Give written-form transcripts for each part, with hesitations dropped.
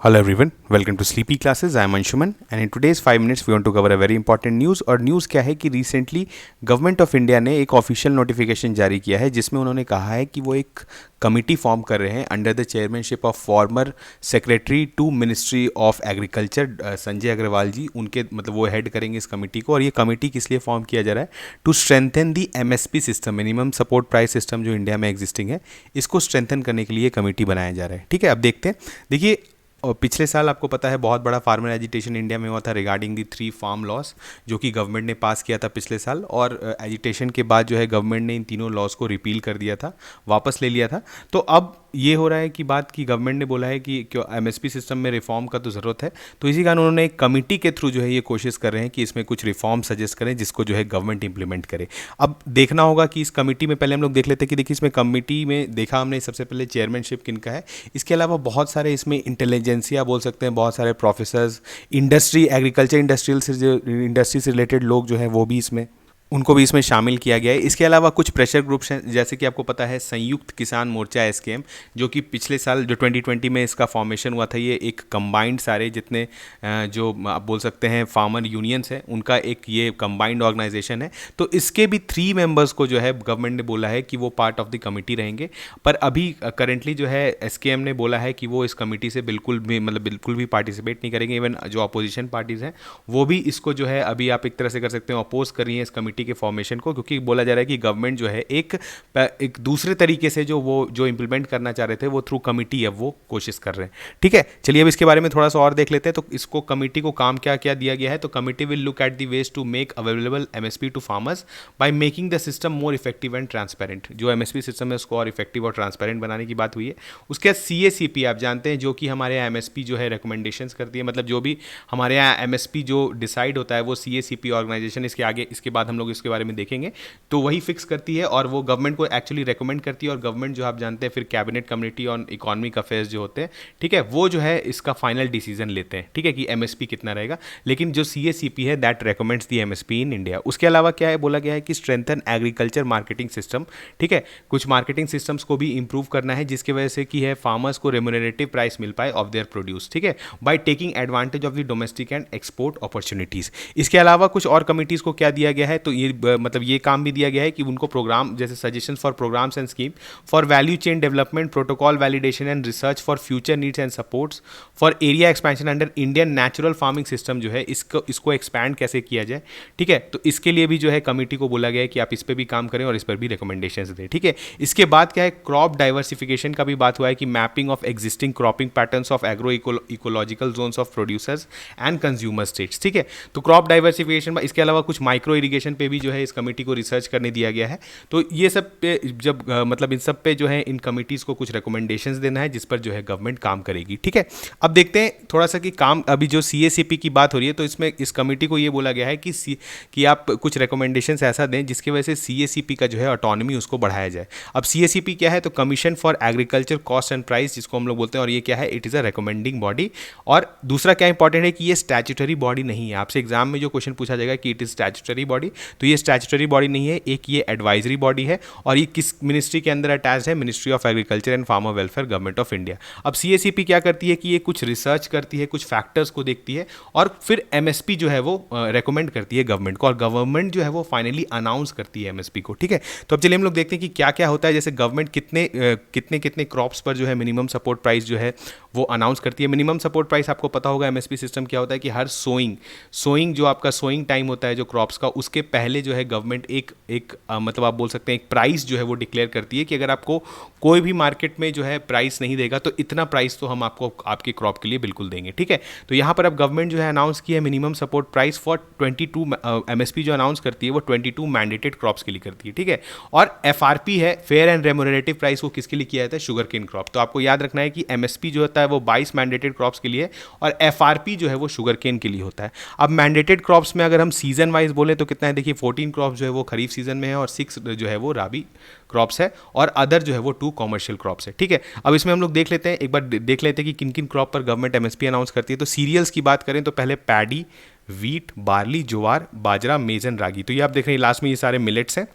Hello everyone, welcome to Sleepy Classes. I am Anshuman and in today's 5 minutes we want to cover a very important news। और news क्या है कि recently government of India ने एक official notification जारी किया है जिसमें उन्होंने कहा है कि वो एक कमिटी फॉर्म कर रहे हैं under the chairmanship of former secretary to ministry of agriculture Sanjay Agarwal ji. उनके मतलब वो हेड करेंगे इस कमेटी को। और ये कमेटी किस लिए फॉर्म किया जा रहा है? To strengthen the MSP system, minimum support price system जो इंडिया में एग्जिस्टिंग है, इसको स्ट्रेंथन करने के लिए कमेटी बनाया जा रहा है। ठीक है, अब देखते हैं। देखिए, और पिछले साल आपको पता है बहुत बड़ा फार्मर एजिटेशन इंडिया में हुआ था रिगार्डिंग दी 3 फार्म लॉस जो कि गवर्नमेंट ने पास किया था पिछले साल। और एजिटेशन के बाद जो है गवर्नमेंट ने इन तीनों लॉस को रिपील कर दिया था, वापस ले लिया था। तो अब ये हो रहा है कि बात की गवर्नमेंट ने बोला है कि क्यों एमएसपी सिस्टम में रिफॉर्म का तो ज़रूरत है, तो इसी कारण उन्होंने एक कमेटी के थ्रू जो है ये कोशिश कर रहे हैं कि इसमें कुछ रिफॉर्म सजेस्ट करें जिसको जो है गवर्नमेंट इंप्लीमेंट करे। अब देखना होगा कि इस कमेटी में पहले हम लोग देख लेते हैं कि देखिए इसमें कमेटी में देखा हमने सबसे पहले चेयरमैनशिप किनका है। इसके अलावा बहुत सारे इसमें इंटेलिजेंसिया बोल सकते हैं, बहुत सारे प्रोफेसर्स, इंडस्ट्री, एग्रीकल्चर इंडस्ट्री से रिलेटेड लोग जो है वो भी इसमें उनको भी इसमें शामिल किया गया है। इसके अलावा कुछ प्रेशर ग्रुप्स हैं, जैसे कि आपको पता है संयुक्त किसान मोर्चा एसकेएम, जो कि पिछले साल जो 2020 में इसका फॉर्मेशन हुआ था, ये एक कंबाइंड सारे जितने जो आप बोल सकते हैं फार्मर यूनियंस हैं उनका एक ये कंबाइंड ऑर्गेनाइजेशन है। तो इसके भी 3 मेंबर्स को जो है गवर्नमेंट ने बोला है कि वो पार्ट ऑफ द कमिटी रहेंगे। पर अभी करेंटली जो है एसकेएम ने बोला है कि वो इस कमिटी से बिल्कुल भी पार्टिसिपेट नहीं करेंगे। इवन जो अपोजिशन पार्टीज़ हैं वो भी इसको जो है अभी आप एक तरह से कर सकते हैं अपोज कर रही हैं इस कमिटी के फॉर्मेशन को, क्योंकि बोला जा रहा है कि गवर्नमेंट जो है एक दूसरे तरीके से जो इंप्लीमेंट करना चाह रहे थे वो थ्रू कमिटी अब वो कोशिश कर रहे हैं। ठीक है, चलिए अब इसके बारे में थोड़ा सा और देख लेते हैं। तो इसको कमिटी को काम क्या क्या दिया गया है? तो committee will look at the ways to make available MSP to farmers by making the system more effective and transparent. जो एमएसपी सिस्टम है उसको और इफेक्टिव और ट्रांसपेरेंट बनाने की बात हुई है। उसके बाद सीएसीपी आप जानते हैं जो कि हमारे यहाँ एमएसपी जो है रिकमेंडेशंस करती है, मतलब जो भी हमारे यहाँ एमएसपी जो डिसाइड होता है वो सीएसीपी ऑर्गेनाइजेशन, इसके बाद हम लोग इसके बारे में देखेंगे, तो वही फिक्स करती है और वो गवर्नमेंट को एक्चुअली रेकमेंड करती है। और गवर्नमेंट जो आप जानते हैं फिर cabinet community on economic affairs जो होते हैं, ठीक है, वो जो है इसका फाइनल डिसीजन लेते हैं, ठीक है, कि एमएसपी कितना रहेगा। लेकिन जो सीएसीपी है that recommends the MSP in India. उसके अलावा क्या है, बोला गया है कि स्ट्रेंथन एग्रीकल्चर मार्केटिंग सिस्टम, ठीक है, कुछ मार्केटिंग सिस्टम्स को भी इंप्रूव करना है जिसकी वजह से कि है फार्मर्स को रेम्यूनरेटिव प्राइस मिल पाए ऑफ देयर प्रोड्यूस, ठीक है, by taking advantage of the domestic and export opportunities. इसके अलावा कुछ और कमिटीज को क्या दिया गया है, तो ये मतलब ये काम भी दिया गया है कि उनको प्रोग्राम जैसे suggestions for programs and scheme for value chain development, protocol validation and research for future needs and supports for area expansion under Indian natural farming system जो है इसको एक्सपैंड कैसे किया जाए, ठीक है। तो इसके लिए भी जो है कमेटी को बोला गया है कि आप इस पर भी काम करें और इस पर भी रिकमेंडेशंस दें, ठीक है। इसके बाद क्या है, क्रॉप डाइवर्सिफिकेशन का भी बात हुआ है कि mapping of existing cropping patterns of agro ecological zones of producers and consumer states, ठीक है। तो क्रॉप डाइवर्सिफिकेशन, इसके अलावा कुछ माइक्रो इरिगेशन पे भी जो है इस कमेटी को रिसर्च करने दिया गया है। तो ये सब पे जब मतलब इन सब पे जो है इन कमिटीज़ को कुछ रिकमेंडेशंस देना है जिस पर जो है गवर्नमेंट काम करेगी, ठीक है। अब देखते हैं थोड़ा सा कि काम अभी जो सीएसीपी की बात हो रही है, तो इसमें इस कमेटी को ये बोला गया है कि आप कुछ रिकमेंडेशंस ऐसा दें जिसकी वजह से सीएसीपी का जो है ऑटोनॉमी उसको बढ़ाया जाए। अब सीएसीपी क्या है, तो commission for agriculture cost and price जिसको हम लोग बोलते हैं, और ये क्या है, it is a recommending body. और दूसरा क्या इंपॉर्टेंट है कि ये स्टैट्यूटरी बॉडी नहीं है। आपसे एग्जाम में जो क्वेश्चन पूछा जाएगा कि इट इज़ स्टैट्यूटरी बॉडी, तो ये स्टैट्यूटरी बॉडी नहीं है, एक ये एडवाइजरी बॉडी है। और ये किस मिनिस्ट्री के अंदर अटैच है? Ministry of agriculture and farmer welfare, government of India. अब सीएसीपी क्या करती है कि ये कुछ रिसर्च करती है, कुछ फैक्टर्स को देखती है और फिर एमएसपी जो है वो रेकमेंड करती है गवर्नमेंट को, और गवर्नमेंट जो है वो फाइनली अनाउंस करती है एमएसपी को, ठीक है। तो अब चलिए हम लोग देखते हैं कि क्या क्या होता है। जैसे गवर्नमेंट कितने क्रॉप्स पर जो है मिनिमम सपोर्ट प्राइस जो है वो अनाउंस करती है। मिनिमम सपोर्ट प्राइस आपको पता होगा एमएसपी सिस्टम क्या होता है कि हर सोइंग जो आपका सोइंग टाइम होता है जो क्रॉप्स का, उसके पहले जो है गवर्नमेंट एक मतलब आप बोल सकते हैं एक प्राइस जो है वो डिक्लेयर करती है कि अगर आपको कोई भी मार्केट में जो है प्राइस नहीं देगा तो इतना प्राइस तो हम आपको आपके क्रॉप के लिए बिल्कुल देंगे, ठीक है। तो यहाँ पर अब गवर्नमेंट जो है अनाउंस की है minimum support price for 22 MSP जो अनाउंस करती है वो 22 मैंडेटेड क्रॉप्स के लिए करती है, ठीक है। और एफआरपी है फेयर एंड रेम्यूनरेटिव प्राइस, वो किसके लिए किया जाता है? Sugarcane crop. तो आपको याद रखना है कि एमएसपी जो होता है वो 22 मैंडेटेड क्रॉप्स के लिए और एफआरपी जो है वो शुगर केन के लिए होता है। अब मैंडेटेड क्रॉप्स में अगर हम सीजन वाइज बोले तो कितना है, देखिए 14 क्रॉप्स जो है वो खरीफ सीजन में है और 6 जो है वो राबी क्रॉप्स है और अदर जो है वो 2 कॉमर्शियल क्रॉप्स है, ठीक है। अब इसमें हम लोग देख लेते हैं, एक बार देख लेते हैं कि किन किन क्रॉप पर गवर्नमेंट एमएसपी अनाउंस करती है। तो सीरियल्स की बात करें तो पहले पैडी, वीट, बार्ली, ज्वार, बाजरा, मेज एंड रागी। तो ये आप देख रहे हैं लास्ट में ये सारे मिलेट्स हैं।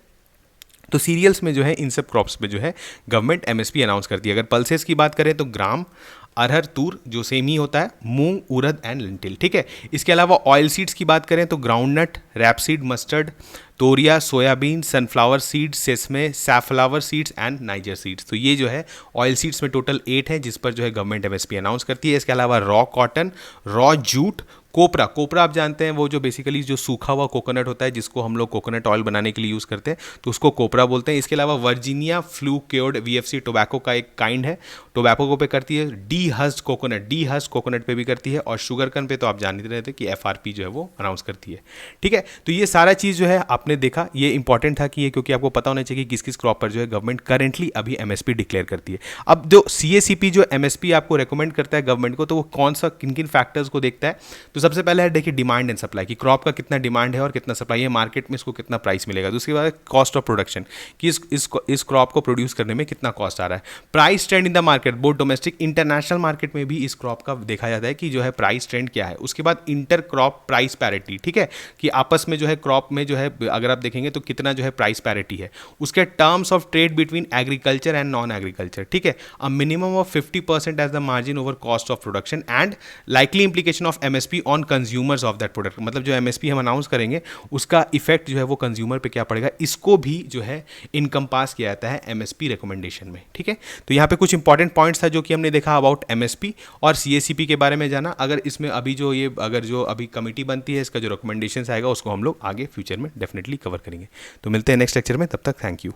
तो सीरियल्स में जो है इन सब क्रॉप्स पे जो है गवर्नमेंट एमएसपी अनाउंस करती है। अगर पल्सेस की बात करें तो ग्राम, अरहर, तूर जो सेम ही होता है, मूंग, उड़द एंड लिंटिल, ठीक है। इसके अलावा ऑयल सीड्स की बात करें तो groundnut, rapeseed, mustard, toria, soybean, sunflower seeds, sesame, safflower seeds and niger seeds. तो ये जो है ऑयल सीड्स में टोटल 8 है जिस पर जो है गवर्नमेंट एमएसपी अनाउंस करती है। इसके अलावा रॉ कॉटन, रॉ जूट, कोपरा, कोपरा आप जानते हैं वो जो बेसिकली जो सूखा हुआ कोकोनट होता है जिसको हम लोग कोकोनट ऑयल बनाने के लिए यूज़ करते हैं, तो उसको कोपरा बोलते हैं। इसके अलावा वर्जीनिया फ्लू क्योर्ड वीएफसी टोबैको का एक काइंड है, टोबैको पे करती है। डी हस्ड कोकोनट पे भी करती है, और शुगरकन पे तो आप जान ही रहे थे कि एफआरपी जो है वो अनाउंस करती है, ठीक है। तो ये सारा चीज़ जो है आपने देखा, ये इंपॉर्टेंट था कि ये, क्योंकि आपको पता होना चाहिए कि किस किस क्रॉप पर जो है गवर्नमेंट करेंटली अभी एमएसपी डिक्लेयर करती है। अब जो सीएसीपी जो एमएसपी आपको रेकमेंड करता है गवर्नमेंट को, तो वो कौन सा किन किन फैक्टर्स को देखता है? तो सबसे पहले है देखिए डिमांड एंड सप्लाई, कि क्रॉप का कितना डिमांड है और कितना सप्लाई है, मार्केट में इसको कितना प्राइस मिलेगा। दूसरी बात है कॉस्ट ऑफ प्रोडक्शन, कि इस क्रॉप को प्रोड्यूस करने में कितना कॉस्ट आ रहा है। Price trend in the market, both domestic international market में भी इस क्रॉप का देखा जाता है कि जो है प्राइस ट्रेंड क्या है। उसके बाद इंटर क्रॉप प्राइस पैरिटी, ठीक है, कि आपस में जो है क्रॉप में जो है अगर आप देखेंगे तो कितना जो है प्राइस पैरिटी है। उसके terms of trade between agriculture and non agriculture, ठीक है, uh minimum of 50% as the margin over cost of production and likely implication of MSP on consumers of that product. मतलब जो एमएसपी हम announce करेंगे उसका effect जो है वो कंज्यूमर पे क्या पड़ेगा, इसको भी जो है इनकम पास किया जाता है एमएसपी रिकमेंडेशन में, ठीक है। तो यहाँ पे कुछ इंपॉर्टेंट पॉइंट्स था जो कि हमने देखा अबाउट एमएसपी और सीएसीपी के बारे में जाना। अगर इसमें अभी जो ये अगर जो अभी कमेटी बनती है, इसका जो रिकमेंडेशन आएगा उसको हम लोग आगे फ्यूचर में डेफिनेटली कवर करेंगे। तो मिलते हैं नेक्स्ट लेक्चर में, तब तक थैंक यू।